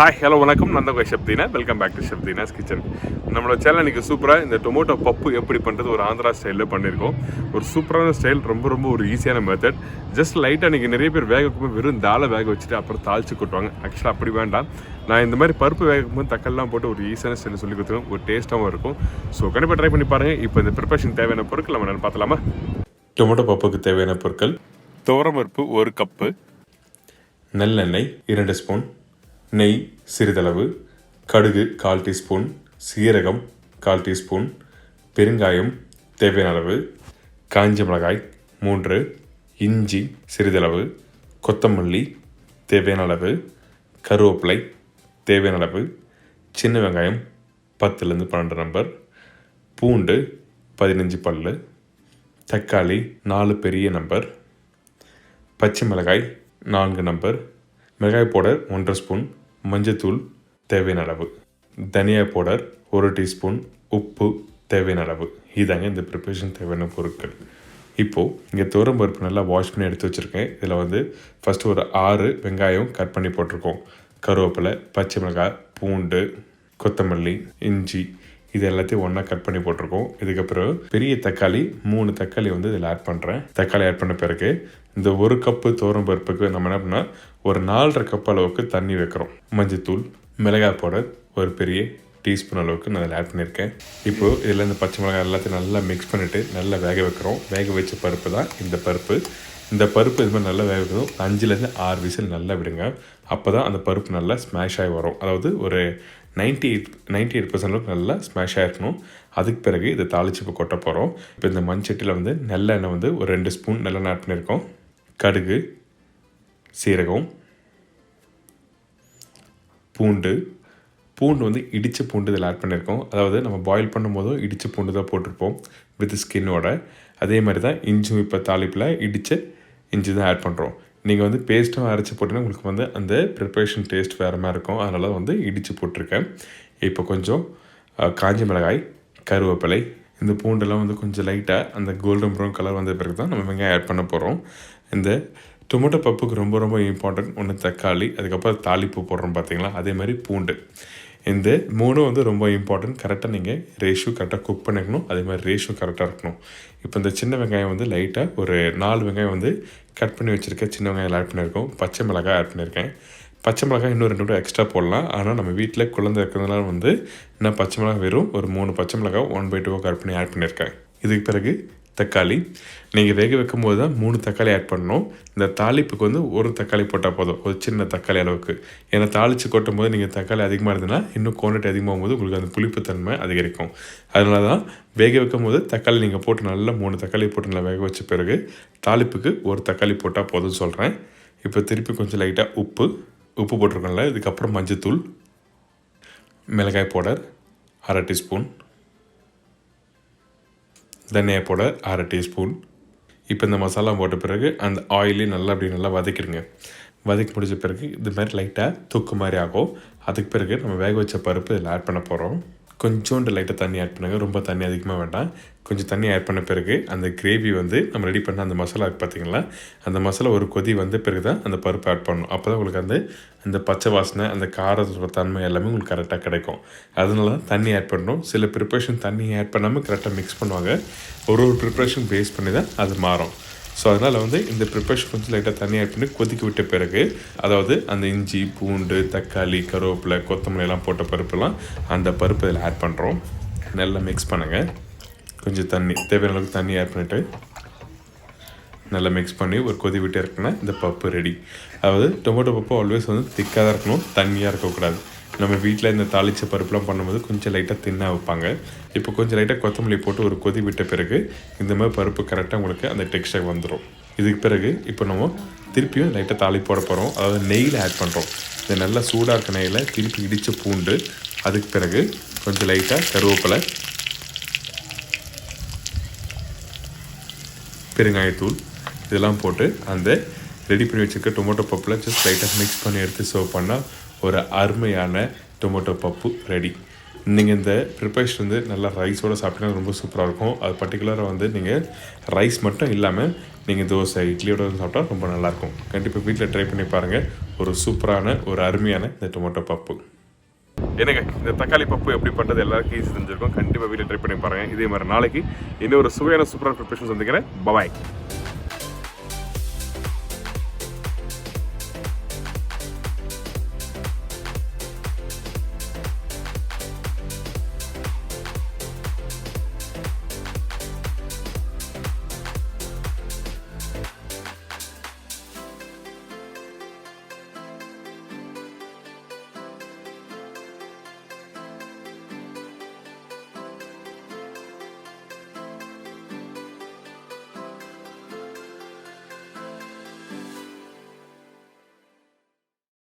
Hi hello வணக்கம் நான் தான் chef Deena. Welcome back to chef Deena's kitchen. நம்மளோட சேனல் இன்றைக்கி சூப்பராக இந்த டொமேட்டோ பப்பு எப்படி பண்ணுறது ஒரு ஆந்திரா ஸ்டைலில் பண்ணியிருக்கோம். ஒரு சூப்பரான ஸ்டைல், ரொம்ப ஒரு ஈஸியான மெத்தட். ஜஸ்ட் லைட்டாக இன்றைக்கி நிறைய பேர் வேக வைக்கும்போது வெறும் தாளை வேக வச்சுட்டு அப்புறம் தாளித்து கொட்டுவாங்க. ஆக்சுவலாக அப்படி வேண்டாம். நான் இந்த மாதிரி பருப்பு வேக வைக்கும்போது தக்காளிலாம் போட்டு ஒரு ஈஸியான ஸ்டைல் சொல்லி கொடுத்துருவோம். ஒரு டேஸ்ட்டாகவும் இருக்கும். ஸோ கண்டிப்பாக ட்ரை பண்ணி பாருங்கள். இப்போ இந்த ப்ரிப்பரேஷன் தேவையான பொருட்கள் நம்ம என்னென்னு பார்த்தலாமா? டொமேட்டோ பப்புக்கு தேவையான பொருட்கள்: துவரம்பருப்பு 1 கப்பு, நல்லெண்ணெய் 2 ஸ்பூன், நெய் சிறிதளவு, கடுகு 1/4 டீஸ்பூன், சீரகம் 1/4 டீஸ்பூன், பெருங்காயம் தேவையான அளவு, காஞ்ச மிளகாய் 3, இஞ்சி சிறிதளவு, கொத்தமல்லி தேவையான அளவு, கருவேப்பிலை தேவையான அளவு, சின்ன வெங்காயம் 10லேருந்து 12 நம்பர், பூண்டு 15 பல், தக்காளி 4 பெரிய நம்பர், பச்சை மிளகாய் 4 நம்பர், மிளகாய் பவுடர் 1 ஸ்பூன், மஞ்சத்தூள் தேவையான அளவு, தனியா பவுடர் 1 டீஸ்பூன், உப்பு தேவையான அளவு. இதாங்க இந்த ப்ரிப்பரேஷன் தேவையான பொருட்கள். இப்போது இங்கே துவரம்பருப்பு நல்லா வாஷ் பண்ணி எடுத்து வச்சுருக்கேன். இதில் ஃபஸ்ட்டு ஒரு 6 வெங்காயம் கட் பண்ணி போட்டிருக்கோம். கருவேப்பிலை, பச்சை மிளகாய், பூண்டு, கொத்தமல்லி, இஞ்சி இது எல்லாத்தையும் ஒன்றா கட் பண்ணி போட்டிருக்கோம். இதுக்கப்புறம் பெரிய தக்காளி 3 தக்காளி இதில் ஆட் பண்ணுறேன். தக்காளி ஆட் பண்ண பிறகு இந்த 1 கப்பு துவரம்பருப்புக்கு நம்ம என்ன பண்ணால் ஒரு 4.5 கப் அளவுக்கு தண்ணி வைக்கிறோம். மஞ்சத்தூள், மிளகாய் பவுடர் ஒரு பெரிய டீஸ்பூன் அளவுக்கு நான் அதில் ஆட் பண்ணியிருக்கேன். இப்போது இதில் இந்த பச்சை மிளகாய் எல்லாத்தையும் நல்லா மிக்ஸ் பண்ணிவிட்டு நல்லா வேக வைக்கிறோம். வேக வச்ச பருப்பு தான் இந்த பருப்பு. இந்த பருப்பு இது மாதிரி நல்லா வேக வைக்கணும். 5லேருந்து 6 விசில் நல்லா விடுங்க. அப்போ தான் அந்த பருப்பு நல்லா ஸ்மாஷ் ஆகி வரும். அதாவது ஒரு 98% அளவுக்கு நல்லா ஸ்மாஷ் ஆகிருக்கணும். அதுக்கு பிறகு இதை தாளிச்சு இப்போ கொட்ட போகிறோம். இப்போ இந்த மண்சட்டியில் நல்லெண்ணெய் ஒரு 2 ஸ்பூன் நல்லெண்ணெய் ஆட் பண்ணியிருக்கோம். கடுகு, சீரகம், பூண்டு இடித்த பூண்டு இதில் ஆட் பண்ணியிருக்கோம். அதாவது நம்ம பாயில் பண்ணும்போதும் இடித்த பூண்டு தான் போட்டிருப்போம் வித் ஸ்கின்னோட. அதே மாதிரி தான் இஞ்சும் இப்போ தாளிப்பில் இடித்த இஞ்சி தான் ஆட் பண்ணுறோம். நீங்கள் பேஸ்ட்டும் அரைச்சி போட்டிங்கன்னா உங்களுக்கு அந்த ப்ரிப்பரேஷன் டேஸ்ட் வேறு மாதிரி இருக்கும். அதனால் இடித்து போட்டிருக்கேன். இப்போ கொஞ்சம் காஞ்ச மிளகாய், கருவேப்பிலை, இந்த பூண்டெல்லாம் கொஞ்சம் லைட்டாக அந்த கோல்டன் ப்ரௌன் கலர் வந்த பிறகு தான் நம்ம வெங்காயம் ஆட் பண்ண போகிறோம். இந்த டொமேட்டோ பப்புக்கு ரொம்ப இம்பார்ட்டன்ட் ஒன்று தக்காளி, அதுக்கப்புறம் தாளிப்பு போடுறோம் பார்த்தீங்களா, அதே மாதிரி பூண்டு. இந்த 3 ரொம்ப இம்பார்ட்டன்ட். கரெக்டாக நீங்கள் ரேஷியோ கரெக்டாக குக் பண்ணிக்கணும். அதே மாதிரி ரேஷியோ கரெக்டாக இருக்கணும். இப்போ இந்த சின்ன வெங்காயம் லைட்டாக ஒரு 4 வெங்காயம் கட் பண்ணி வச்சுருக்கேன். சின்ன வெங்காயம் ஆட் பண்ணியிருக்கோம். பச்சை மிளகாய் ஆட் பண்ணியிருக்கேன். பச்சை மிளகாய் இன்னும் 2 கூட எக்ஸ்ட்ரா போடலாம். ஆனால் நம்ம வீட்டில் குழந்தை இருக்கிறதுனால நான் பச்சை மிளகாய் வெறும் ஒரு 3 பச்சை மிளகாய் 1/2 கட் பண்ணி ஆட் பண்ணியிருக்கேன். இதுக்கு பிறகு தக்காளி. நீங்கள் வேக வைக்கும் போது தான் 3 தக்காளி ஆட் பண்ணணும். இந்த தாளிப்புக்கு 1 தக்காளி போட்டால் போதும், ஒரு சின்ன தக்காளி அளவுக்கு. ஏன்னா தாளித்து கொட்டும் போது நீங்கள் தக்காளி அதிகமாக இருந்ததுன்னா இன்னும் குவான்டிட்டி அதிகமாகும் போது உங்களுக்கு அந்த புளிப்புத்தன்மை அதிகரிக்கும். அதனால தான் வேக வைக்கும் போது தக்காளி நீங்கள் போட்டு நல்லா 3 தக்காளி போட்டு நல்லா வேக வச்ச பிறகு தாளிப்புக்கு 1 தக்காளி போட்டால் போதும்னு சொல்கிறேன். இப்போ திருப்பி கொஞ்சம் லைட்டாக உப்பு போட்டிருக்கோம்ல. இதுக்கப்புறம் மஞ்சத்தூள், மிளகாய் பவுடர் 1/2 டீஸ்பூன், தனியா பவுடர் 1/2 டீஸ்பூன். இப்போ இந்த மசாலா போட்ட பிறகு அந்த ஆயிலையும் நல்லா வதக்கிடுங்க. வதக்கி முடிச்ச பிறகு இது மாதிரி லைட்டாக தொக்கு மாதிரி ஆகும். அதுக்கு பிறகு நம்ம வேக வச்ச பருப்பு இதில் ஆட் பண்ண போகிறோம். கொஞ்சோண்டு லைட்டாக தண்ணி ஆட் பண்ணுங்க. ரொம்ப தண்ணி அதிகமாக வேண்டாம். கொஞ்சம் தண்ணி ஆட் பண்ண பிறகு அந்த கிரேவி நம்ம ரெடி பண்ண அந்த மசாலா பார்த்தீங்களா, அந்த மசாலா ஒரு கொதி வந்த பிறகு தான் அந்த பருப்பு ஆட் பண்ணணும். அப்போ தான் உங்களுக்கு அந்த பச்சை வாசனை, அந்த காரத்தோட தன்மை எல்லாமே உங்களுக்கு கரெக்டாக கிடைக்கும். அதனால தான் தண்ணி ஆட் பண்ணணும். சில ப்ரிப்ரேஷன் தண்ணி ஆட் பண்ணாமல் கரெக்டாக மிக்ஸ் பண்ணுவாங்க. ஒரு ப்ரிப்ரேஷன் பேஸ் பண்ணி தான் அது மாறும். ஸோ அதனால் இந்த ப்ரிப்பரேஷன் கொஞ்சம் லைட்டாக தண்ணி ஆட் பண்ணி கொதிக்க விட்ட பிறகு, அதாவது அந்த இஞ்சி, பூண்டு, தக்காளி, கருவேப்பிலை, கொத்தமல்லி எல்லாம் போட்ட பருப்புலாம் அந்த பருப்பு இதில் ஆட் பண்ணுறோம். நல்லா மிக்ஸ் பண்ணுங்கள். கொஞ்சம் தண்ணி தேவையான அளவுக்கு தண்ணி ஆட் பண்ணிவிட்டு நல்லா மிக்ஸ் பண்ணி ஒரு கொதி விட்டு இருக்குன்னா இந்த பப்பு ரெடி. அதாவது டொமேட்டோ பப்பு ஆல்வேஸ் திக்காக தான் இருக்கணும், தண்ணியாக இருக்கக்கூடாது. நம்ம வீட்டில் இந்த தாளித்த பருப்புலாம் பண்ணும்போது கொஞ்சம் லைட்டாக தின்னாக வைப்பாங்க. இப்போ கொஞ்சம் லைட்டாக கொத்தமல்லி போட்டு ஒரு கொதி விட்ட பிறகு இந்த மாதிரி பருப்பு கரெக்டாக உங்களுக்கு அந்த டெக்ஸ்டர் வந்துடும். இதுக்கு பிறகு இப்போ நம்ம திருப்பியும் லைட்டாக தாளிப்பு போட போகிறோம். அதாவது நெய்யில் ஆட் பண்ணுறோம். இந்த நல்லா சூடாக இருக்க நெய்யில் திருப்பி இடித்த பூண்டு, அதுக்கு பிறகு கொஞ்சம் லைட்டாக கருவேப்பிலை, பெருங்காயத்தூள் இதெல்லாம் போட்டு அந்த ரெடி பண்ணி வச்சுருக்க டொமேட்டோ பப்பில் ஜஸ்ட் லைட்டாக மிக்ஸ் பண்ணி எடுத்து சர்வ் பண்ணால் ஒரு அருமையான டொமேட்டோ பப்பு ரெடி. நீங்கள் இந்த ப்ரிப்பரேஷன் நல்லா ரைஸோடு சாப்பிட்டீங்கன்னா ரொம்ப சூப்பராக இருக்கும். அது பர்டிகுலராக நீங்கள் ரைஸ் மட்டும் இல்லாமல் நீங்கள் தோசை, இட்லியோட சாப்பிட்டா ரொம்ப நல்லாயிருக்கும். கண்டிப்பாக வீட்டில் ட்ரை பண்ணி பாருங்கள். ஒரு சூப்பரான ஒரு அருமையான இந்த டொமேட்டோ பப்பு. எனக்கு இந்த தக்காளி பப்பு எப்படி பண்ணுறது எல்லாருக்கும் ஈஸி தெரிஞ்சிருக்கும். கண்டிப்பாக வீட்டில் ட்ரை பண்ணி பாருங்கள். இதே மாதிரி நாளைக்கு இன்னொரு சுவையான சூப்பரான ப்ரிப்பரேஷன் சந்திக்கிறேன். பாய்.